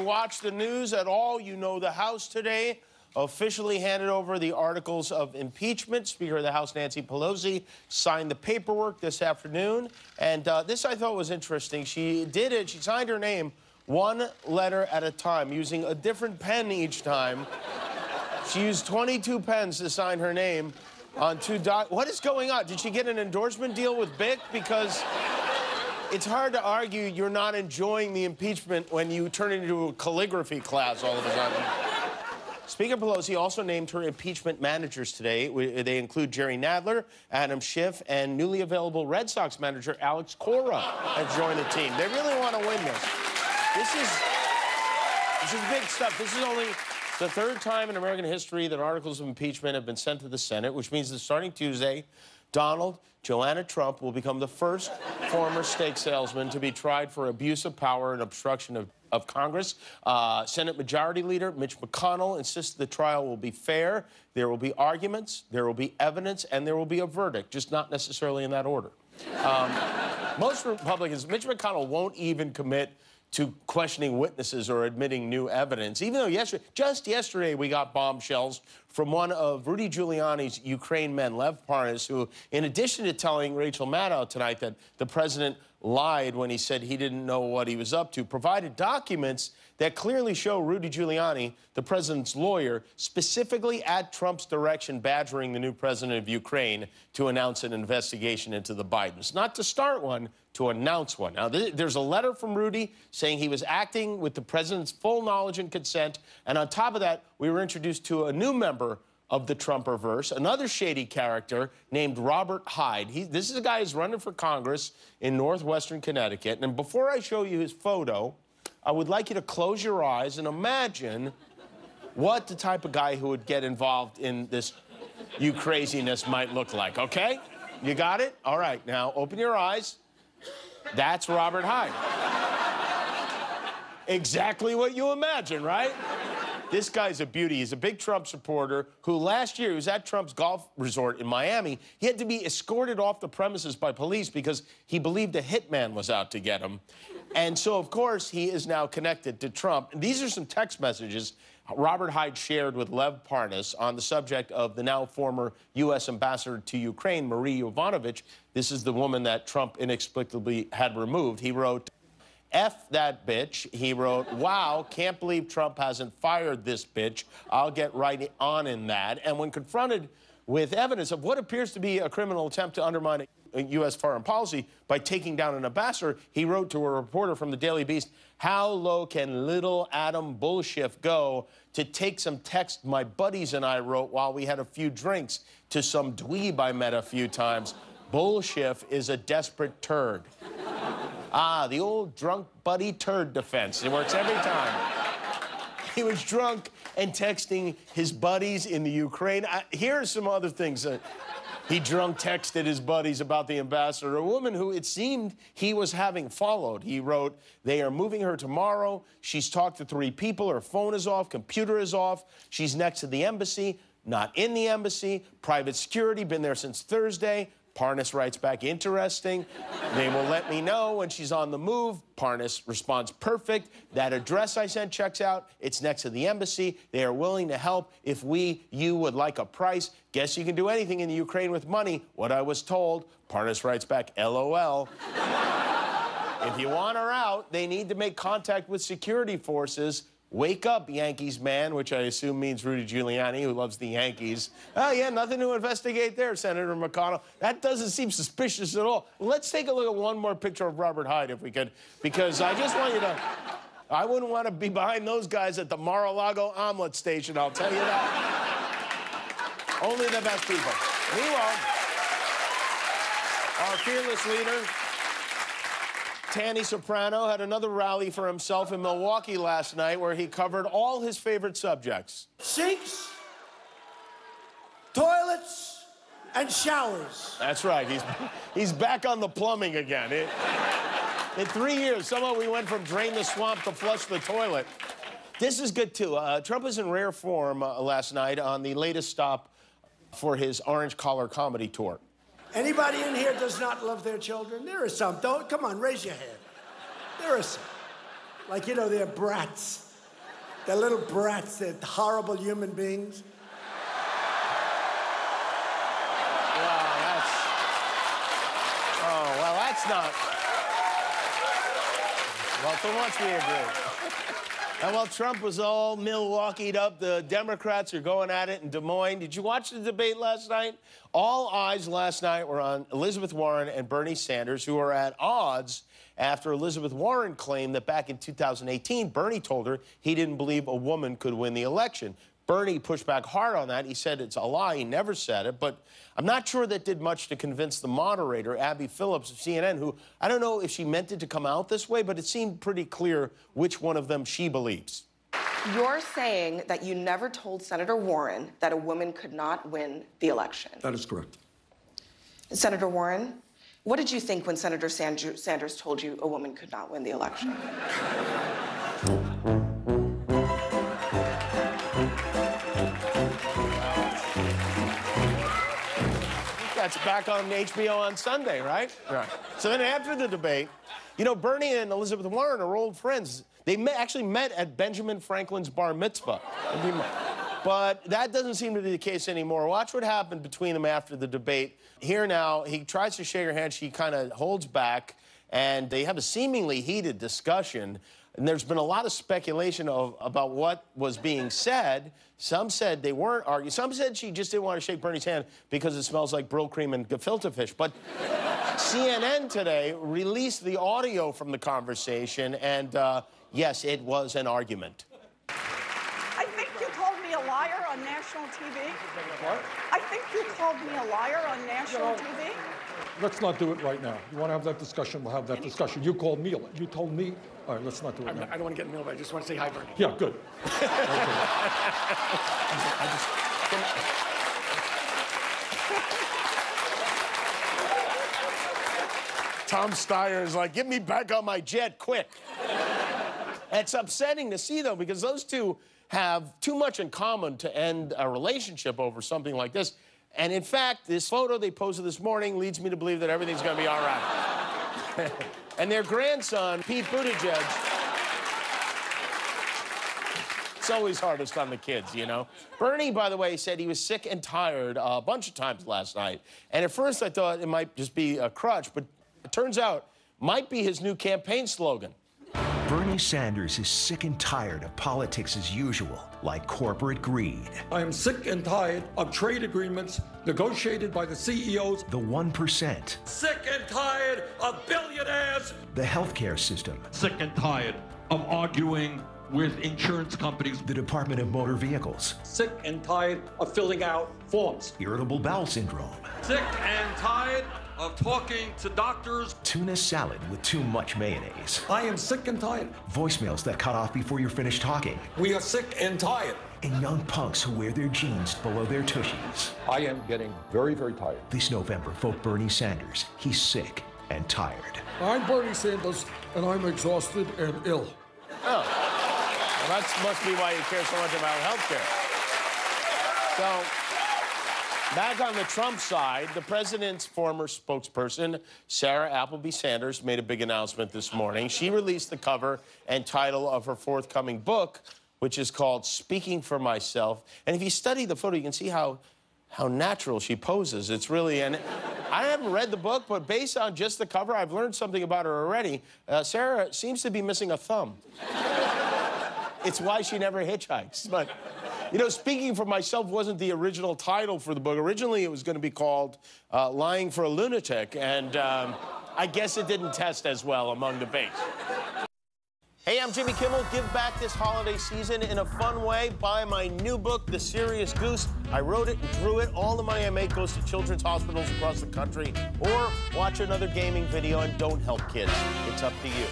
watch the news at all, you know the House today officially handed over the articles of impeachment. Speaker of the House, Nancy Pelosi, signed the paperwork this afternoon. And this I thought was interesting. She did it. She signed her name one letter at a time, using a different pen each time. She used 22 pens to sign her name on What is going on? Did she get an endorsement deal with Bic? Because it's hard to argue you're not enjoying the impeachment when you turn it into a calligraphy class all of a sudden. Speaker Pelosi also named her impeachment managers today. They include Jerry Nadler, Adam Schiff, and newly available Red Sox manager Alex Cora have joined the team. They really want to win this. This is big stuff. This is only the third time in American history that articles of impeachment have been sent to the Senate, which means that starting Tuesday, Donald Joanna Trump will become the first former steak salesman to be tried for abuse of power and obstruction of Congress. Senate Majority Leader Mitch McConnell insists the trial will be fair. There will be arguments, there will be evidence, and there will be a verdict, just not necessarily in that order. Most Republicans, Mitch McConnell won't even commit to questioning witnesses or admitting new evidence, even though just yesterday we got bombshells from one of Rudy Giuliani's Ukraine men, Lev Parnas, who, in addition to telling Rachel Maddow tonight that the president lied when he said he didn't know what he was up to, provided documents that clearly show Rudy Giuliani, the president's lawyer, specifically at Trump's direction, badgering the new president of Ukraine to announce an investigation into the Bidens. Not to start one, to announce one. Now, there's a letter from Rudy saying he was acting with the president's full knowledge and consent, and on top of that, we were introduced to a new member of the Trumperverse, another shady character named Robert Hyde. This is a guy who's running for Congress in northwestern Connecticut. And before I show you his photo, I would like you to close your eyes and imagine what the type of guy who would get involved in this you craziness might look like, okay? You got it? All right, now open your eyes. That's Robert Hyde. Exactly what you imagine, right? This guy's a beauty. He's a big Trump supporter who last year, he was at Trump's golf resort in Miami. He had to be escorted off the premises by police because he believed a hitman was out to get him. And so, of course, he is now connected to Trump. And these are some text messages Robert Hyde shared with Lev Parnas on the subject of the now former U.S. ambassador to Ukraine, Marie Yovanovitch. This is the woman that Trump inexplicably had removed. He wrote, F that bitch. He wrote, wow, can't believe Trump hasn't fired this bitch. I'll get right on in that. And when confronted with evidence of what appears to be a criminal attempt to undermine U.S. foreign policy by taking down an ambassador, he wrote to a reporter from the Daily Beast, how low can little Adam Bullshift go to take some text my buddies and I wrote while we had a few drinks to some dweeb I met a few times. Bullshift is a desperate turd. Ah, the old drunk buddy turd defense. It works every time. He was drunk and texting his buddies in the Ukraine. Here are some other things. He drunk texted his buddies about the ambassador, a woman who it seemed he was having followed. He wrote, they are moving her tomorrow. She's talked to 3 people. Her phone is off. Computer is off. She's next to the embassy, not in the embassy. Private security, been there since Thursday. Parnas writes back, interesting. They will let me know when she's on the move. Parnas responds, perfect. That address I sent checks out. It's next to the embassy. They are willing to help if you would like a price. Guess you can do anything in the Ukraine with money. What I was told. Parnas writes back, LOL. If you want her out, they need to make contact with security forces. Wake up, Yankees man, which I assume means Rudy Giuliani, who loves the Yankees. Oh, yeah, nothing to investigate there, Senator McConnell. That doesn't seem suspicious at all. Let's take a look at one more picture of Robert Hyde, if we could, because I just want you to... I wouldn't want to be behind those guys at the Mar-a-Lago omelet station, I'll tell you that. Only the best people. Meanwhile, our fearless leader, Tanny Soprano, had another rally for himself in Milwaukee last night where he covered all his favorite subjects. Sinks, toilets, and showers. That's right. He's back on the plumbing again. In 3 years, somehow we went from drain the swamp to flush the toilet. This is good, too. Trump was in rare form last night on the latest stop for his Orange Collar comedy tour. Anybody in here does not love their children? There are some. Don't, come on, raise your hand. There are some. Like, you know, they're brats. They're little brats. They're horrible human beings. That's not. Well, for once we agree. And while Trump was all Milwaukee'd up, the Democrats are going at it in Des Moines. Did you watch the debate last night? All eyes last night were on Elizabeth Warren and Bernie Sanders, who are at odds after Elizabeth Warren claimed that back in 2018, Bernie told her he didn't believe a woman could win the election. Bernie pushed back hard on that. He said it's a lie. He never said it. But I'm not sure that did much to convince the moderator, Abby Phillips of CNN, who I don't know if she meant it to come out this way, but it seemed pretty clear which one of them she believes. You're saying that you never told Senator Warren that a woman could not win the election. That is correct. Senator Warren, what did you think when Senator Sanders told you a woman could not win the election? That's back on HBO on Sunday, right? Right. So then after the debate, you know, Bernie and Elizabeth Warren are old friends. They actually met at Benjamin Franklin's bar mitzvah. But that doesn't seem to be the case anymore. Watch what happened between them after the debate. Here now, he tries to shake her hand. She kind of holds back, and they have a seemingly heated discussion. And there's been a lot of speculation about what was being said. Some said they weren't arguing. Some said she just didn't want to shake Bernie's hand because it smells like brill cream and gefilte fish. But CNN today released the audio from the conversation, and yes, it was an argument. I think you called me a liar on national TV. What? I think you called me a liar on national TV. Let's not do it right now. You want to have that discussion, we'll have that discussion. You called me, you told me. All right, let's not do it now. I don't want to get in the middle, but I just want to say hi, Bernie. Yeah, good. Tom Steyer is like, get me back on my jet, quick. It's upsetting to see, though, because those two have too much in common to end a relationship over something like this. And in fact, this photo they posted this morning leads me to believe that everything's going to be all right. And their grandson, Pete Buttigieg, it's always hardest on the kids, you know? Bernie, by the way, said he was sick and tired a bunch of times last night. And at first I thought it might just be a crutch, but it turns out it might be his new campaign slogan. Bernie Sanders is sick and tired of politics as usual, like corporate greed. I am sick and tired of trade agreements negotiated by the CEOs. The 1%. Sick and tired of billionaires. The healthcare system. Sick and tired of arguing with insurance companies. The Department of Motor Vehicles. Sick and tired of filling out forms. Irritable bowel syndrome. Sick and tired of talking to doctors. Tuna salad with too much mayonnaise. I am sick and tired. Voicemails that cut off before you're finished talking. We are sick and tired. And young punks who wear their jeans below their tushies. I am getting very, very tired. This November, vote Bernie Sanders. He's sick and tired. I'm Bernie Sanders, and I'm exhausted and ill. Oh. Well, that must be why you care so much about health care. So, back on the Trump side, the president's former spokesperson, Sarah Huckabee Sanders, made a big announcement this morning. She released the cover and title of her forthcoming book, which is called Speaking for Myself. And if you study the photo, you can see how natural she poses. It's really, and I haven't read the book, but based on just the cover, I've learned something about her already. Sarah seems to be missing a thumb. It's why she never hitchhikes. But, you know, Speaking for Myself wasn't the original title for the book. Originally, it was going to be called Lying for a Lunatic, and I guess it didn't test as well among the base. Hey, I'm Jimmy Kimmel. Give back this holiday season in a fun way. Buy my new book, The Serious Goose. I wrote it and drew it. All the money I make goes to children's hospitals across the country. Or watch another gaming video and don't help kids. It's up to you.